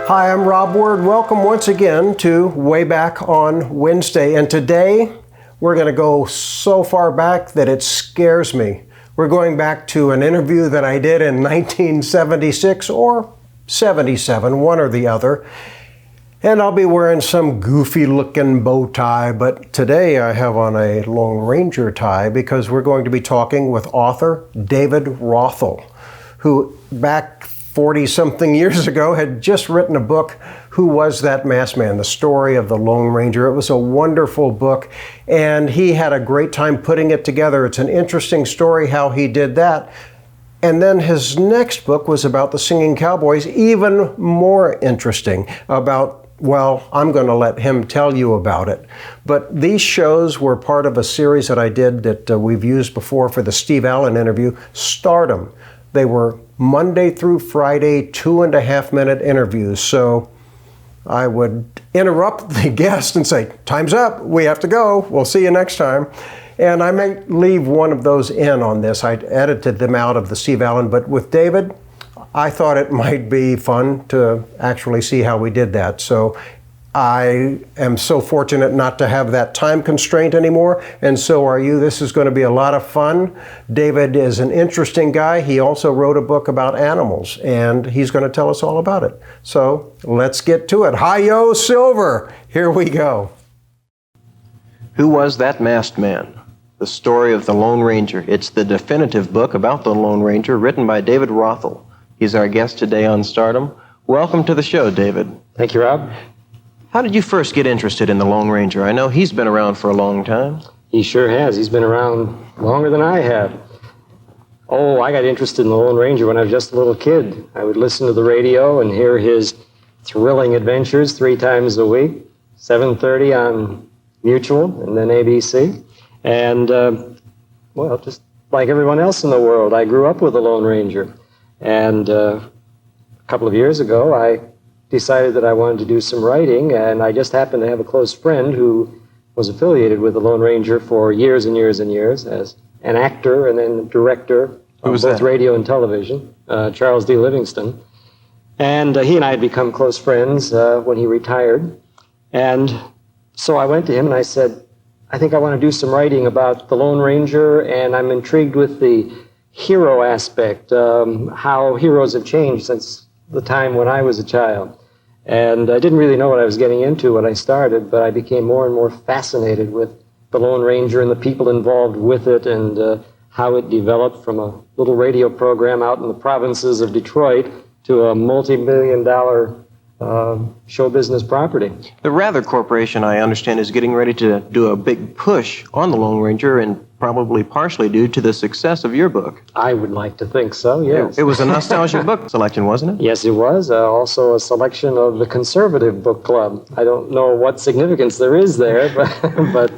Hi, I'm Rob Word. Welcome once again to Way Back on Wednesday. And today we're going to go so far back that it scares me. We're going back to an interview that I did in 1976 or 77, one or the other. And I'll be wearing some goofy looking bow tie, but today I have on a Lone Ranger tie because we're going to be talking with author David Rothel, who back 40-something years ago had just written a book, Who Was That Masked Man? The Story of the Lone Ranger. It was a wonderful book, and he had a great time putting it together. It's an interesting story how he did that. And then his next book was about the Singing Cowboys, even more interesting, about, well, I'm going to let him tell you about it. But these shows were part of a series that I did that we've used before for the Steve Allen interview, Stardom. They were Monday through Friday, 2.5-minute interviews. So I would interrupt the guest and say, time's up, we have to go, we'll see you next time. And I may leave one of those in on this. I edited them out of the Steve Allen, but with David, I thought it might be fun to actually see how we did that. So I am so fortunate not to have that time constraint anymore, and so are you. This is going to be a lot of fun. David is an interesting guy. He also wrote a book about animals, and he's going to tell us all about it. So let's get to it. Hi-yo, Silver! Here we go. Who Was That Masked Man? The Story of the Lone Ranger. It's the definitive book about the Lone Ranger, written by David Rothel. He's our guest today on Stardom. Welcome to the show, David. Thank you, Rob. How did you first get interested in the Lone Ranger? I know he's been around for a long time. He sure has. He's been around longer than I have. Oh, I got interested in the Lone Ranger when I was just a little kid. I would listen to the radio and hear his thrilling adventures 3 times a week, 7:30 on Mutual and then ABC. And, well, just like everyone else in the world, I grew up with the Lone Ranger. And a couple of years ago, I decided that I wanted to do some writing, and I just happened to have a close friend who was affiliated with the Lone Ranger for years and years and years as an actor and then director of both radio and television, Charles D. Livingston. And he and I had become close friends when he retired. And so I went to him and I said, I think I want to do some writing about the Lone Ranger, and I'm intrigued with the hero aspect, how heroes have changed since the time when I was a child. And I didn't really know what I was getting into when I started, but I became more and more fascinated with the Lone Ranger and the people involved with it, and how it developed from a little radio program out in the provinces of Detroit to a multi-million-dollar show business property. The Rather Corporation, I understand, is getting ready to do a big push on the Lone Ranger, and probably partially due to the success of your book. I would like to think so, yes. It was a nostalgia book selection, wasn't it? Yes, it was. Also a selection of the Conservative Book Club. I don't know what significance there is there, but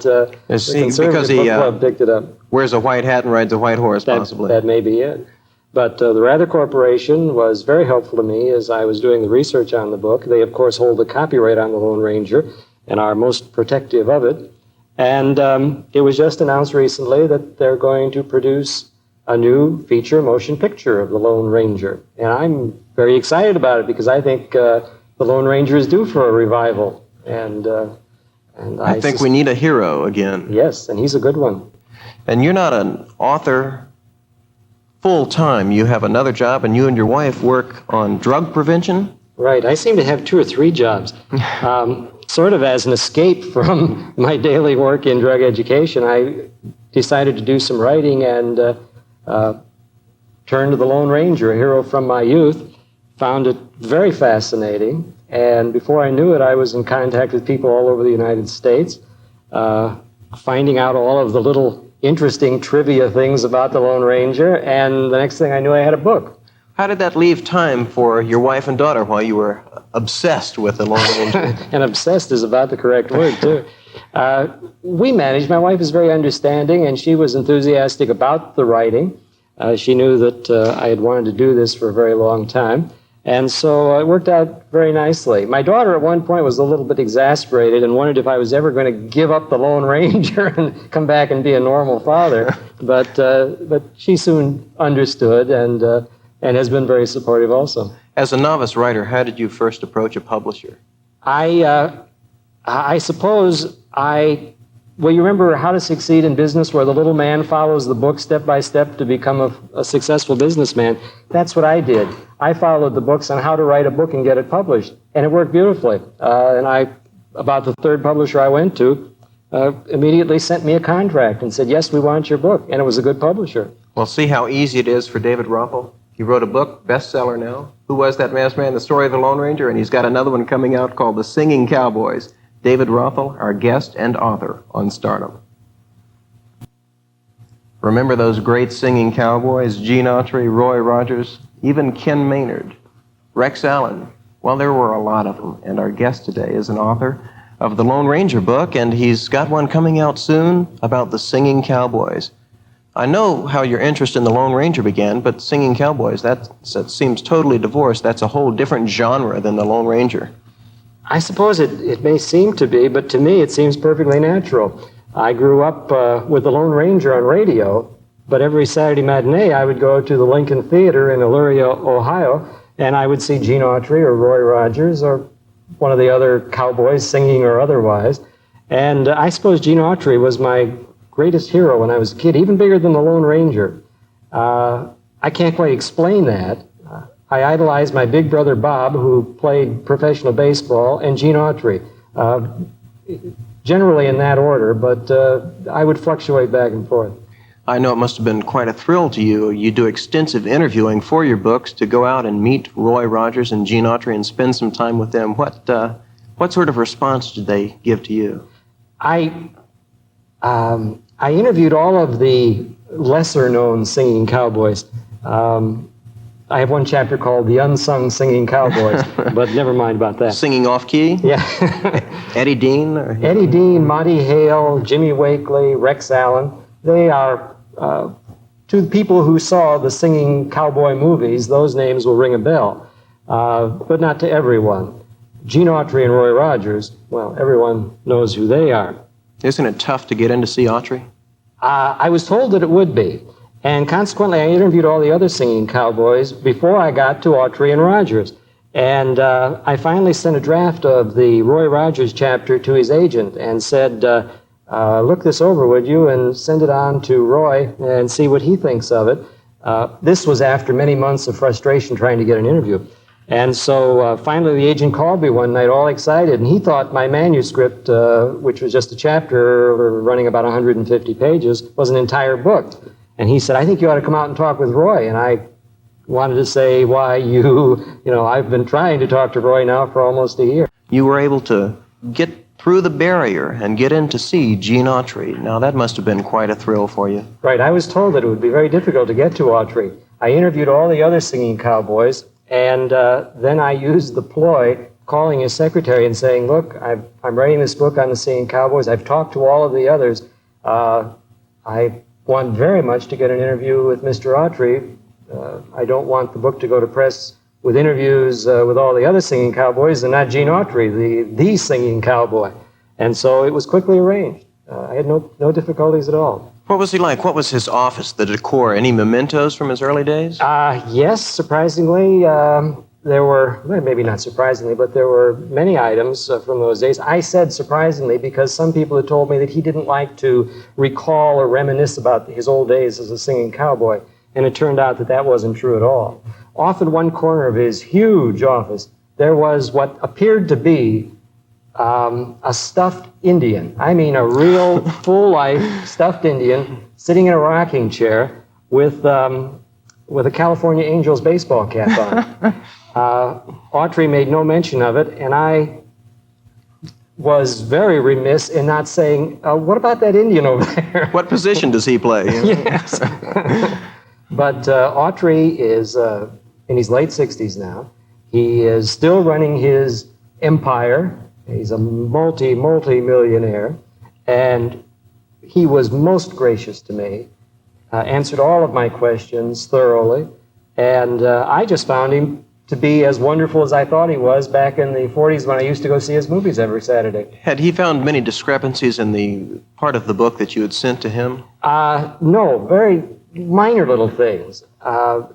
the Conservative Book Club picked it up. Wears a white hat and rides a white horse, possibly. That may be it. But the Rather Corporation was very helpful to me as I was doing the research on the book. They, of course, hold the copyright on the Lone Ranger and are most protective of it. And it was just announced recently that they're going to produce a new feature motion picture of the Lone Ranger. And I'm very excited about it because I think the Lone Ranger is due for a revival. And I think we need a hero again. Yes, and he's a good one. And you're not an author full-time. You have another job, and you and your wife work on drug prevention? Right. I seem to have 2 or 3 jobs. Sort of as an escape from my daily work in drug education, I decided to do some writing and turned to the Lone Ranger, a hero from my youth. Found it very fascinating, and before I knew it, I was in contact with people all over the United States, finding out all of the little interesting trivia things about the Lone Ranger, and the next thing I knew, I had a book. How did that leave time for your wife and daughter while you were obsessed with the Lone Ranger? And obsessed is about the correct word, too. We managed. My wife is very understanding, and she was enthusiastic about the writing. She knew that I had wanted to do this for a very long time. And so it worked out very nicely. My daughter at one point was a little bit exasperated and wondered if I was ever going to give up the Lone Ranger and come back and be a normal father. But she soon understood, and and has been very supportive also. As a novice writer, how did you first approach a publisher? I suppose well, you remember How to Succeed in Business, where the little man follows the book step by step to become a successful businessman? That's what I did. I followed the books on how to write a book and get it published, and it worked beautifully. About the third publisher I went to, immediately sent me a contract and said, yes, we want your book, and it was a good publisher. Well, see how easy it is for David Rothel? He wrote a book, bestseller now. Who Was That Masked Man? The Story of the Lone Ranger, and he's got another one coming out called The Singing Cowboys. David Rothel, our guest and author on Stardom. Remember those great singing cowboys, Gene Autry, Roy Rogers, even Ken Maynard, Rex Allen? Well, there were a lot of them, and our guest today is an author of the Lone Ranger book, and he's got one coming out soon about the Singing Cowboys. I know how your interest in the Lone Ranger began, but Singing Cowboys, that seems totally divorced. That's a whole different genre than the Lone Ranger. I suppose it may seem to be, but to me it seems perfectly natural. I grew up with the Lone Ranger on radio, but every Saturday matinee I would go to the Lincoln Theater in Elyria, Ohio, and I would see Gene Autry or Roy Rogers or one of the other cowboys, singing or otherwise. And I suppose Gene Autry was my greatest hero when I was a kid, even bigger than the Lone Ranger. I can't quite explain that. I idolized my big brother Bob, who played professional baseball, and Gene Autry, generally in that order, but I would fluctuate back and forth. I know it must have been quite a thrill to you. You do extensive interviewing for your books to go out and meet Roy Rogers and Gene Autry and spend some time with them. What sort of response did they give to you? I interviewed all of the lesser-known singing cowboys. I have one chapter called The Unsung Singing Cowboys, but never mind about that. Singing off-key? Yeah. Eddie Dean? Eddie Dean, Monty Hale, Jimmy Wakely, Rex Allen. They are, to the people who saw the singing cowboy movies, those names will ring a bell, but not to everyone. Gene Autry and Roy Rogers, well, everyone knows who they are. Isn't it tough to get in to see Autry? I was told that it would be. And consequently, I interviewed all the other singing cowboys before I got to Autry and Rogers. And I finally sent a draft of the Roy Rogers chapter to his agent and said, look this over, would you, and send it on to Roy and see what he thinks of it. This was after many months of frustration trying to get an interview. And so finally the agent called me one night all excited, and he thought my manuscript, which was just a chapter running about 150 pages, was an entire book. And he said, I think you ought to come out and talk with Roy. And I wanted to say, why I've been trying to talk to Roy now for almost a year. You were able to get through the barrier and get in to see Gene Autry. Now, that must have been quite a thrill for you. Right. I was told that it would be very difficult to get to Autry. I interviewed all the other singing cowboys, and then I used the ploy calling his secretary and saying, look, I'm writing this book on the singing cowboys. I've talked to all of the others. I want very much to get an interview with Mr. Autry. I don't want the book to go to press with interviews with all the other singing cowboys and not Gene Autry, the singing cowboy. And so it was quickly arranged. I had no difficulties at all. What was he like? What was his office, the decor? Any mementos from his early days? Yes, surprisingly. There were, well, maybe not surprisingly, but there were many items from those days. I said surprisingly because some people had told me that he didn't like to recall or reminisce about his old days as a singing cowboy, and it turned out that that wasn't true at all. Off in one corner of his huge office, there was what appeared to be a stuffed Indian. I mean, a real full-life stuffed Indian sitting in a rocking chair with a California Angels baseball cap on. Autry made no mention of it, and I was very remiss in not saying, what about that Indian over there? What position does he play? Yes. But Autry is in his late 60s now. He is still running his empire. He's a multi-millionaire, and he was most gracious to me, answered all of my questions thoroughly, and I just found him to be as wonderful as I thought he was back in the 40s when I used to go see his movies every Saturday. Had he found many discrepancies in the part of the book that you had sent to him? No, minor little things.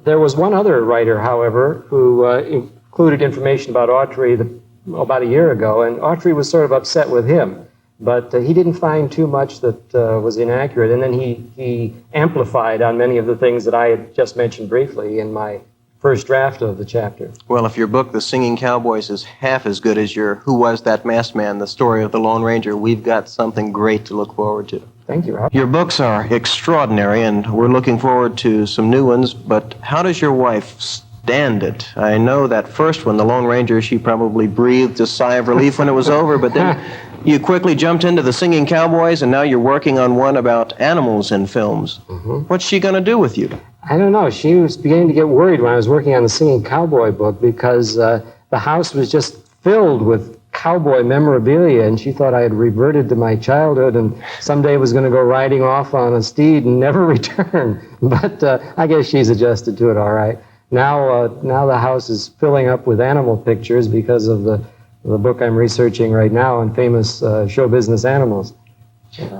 There was one other writer, however, who included information about Autry about a year ago, and Autry was sort of upset with him. But he didn't find too much that was inaccurate, and then he amplified on many of the things that I had just mentioned briefly in my first draft of the chapter. Well, if your book, The Singing Cowboys, is half as good as your Who Was That Masked Man, the story of the Lone Ranger, we've got something great to look forward to. Thank you, Rob. Your books are extraordinary, and we're looking forward to some new ones, but how does your wife stand it? I know that first one, The Lone Ranger, she probably breathed a sigh of relief when it was over, but then you quickly jumped into The Singing Cowboys, and now you're working on one about animals in films. What's she going to do with you? I don't know. She was beginning to get worried when I was working on the Singing Cowboy book because the house was just filled with cowboy memorabilia, and she thought I had reverted to my childhood and someday was going to go riding off on a steed and never return. But I guess she's adjusted to it all right. Now the house is filling up with animal pictures because of the book I'm researching right now on famous show business animals.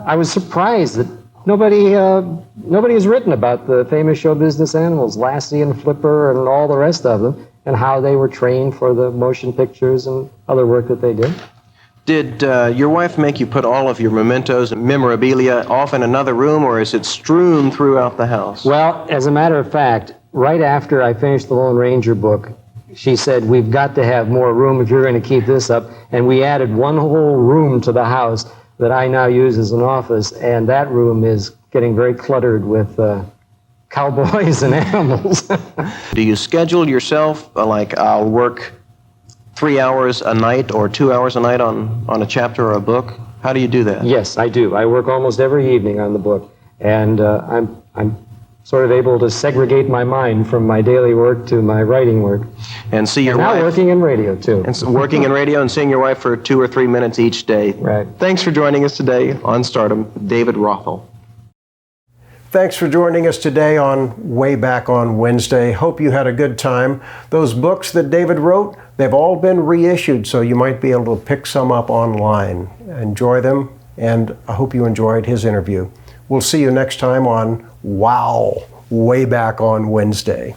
I was surprised that nobody has written about the famous show business animals, Lassie and Flipper and all the rest of them, and how they were trained for the motion pictures and other work that they did. Did your wife make you put all of your mementos and memorabilia off in another room, or is it strewn throughout the house? Well, as a matter of fact, right after I finished the Lone Ranger book, she said, we've got to have more room if you're going to keep this up. And we added one whole room to the house that I now use as an office, and that room is getting very cluttered with cowboys and animals. Do you schedule yourself, like I'll work 3 hours a night or 2 hours a night on a chapter or a book? How do you do that? Yes, I do. I work almost every evening on the book, and I'm sort of able to segregate my mind from my daily work to my writing work. And see your wife. Now working in radio, too. And so working in radio and seeing your wife for 2 or 3 minutes each day. Right. Thanks for joining us today on Stardom, David Rothel. Thanks for joining us today on Way Back on Wednesday. Hope you had a good time. Those books that David wrote, they've all been reissued, so you might be able to pick some up online. Enjoy them, and I hope you enjoyed his interview. We'll see you next time on Wow, Way Back on Wednesday.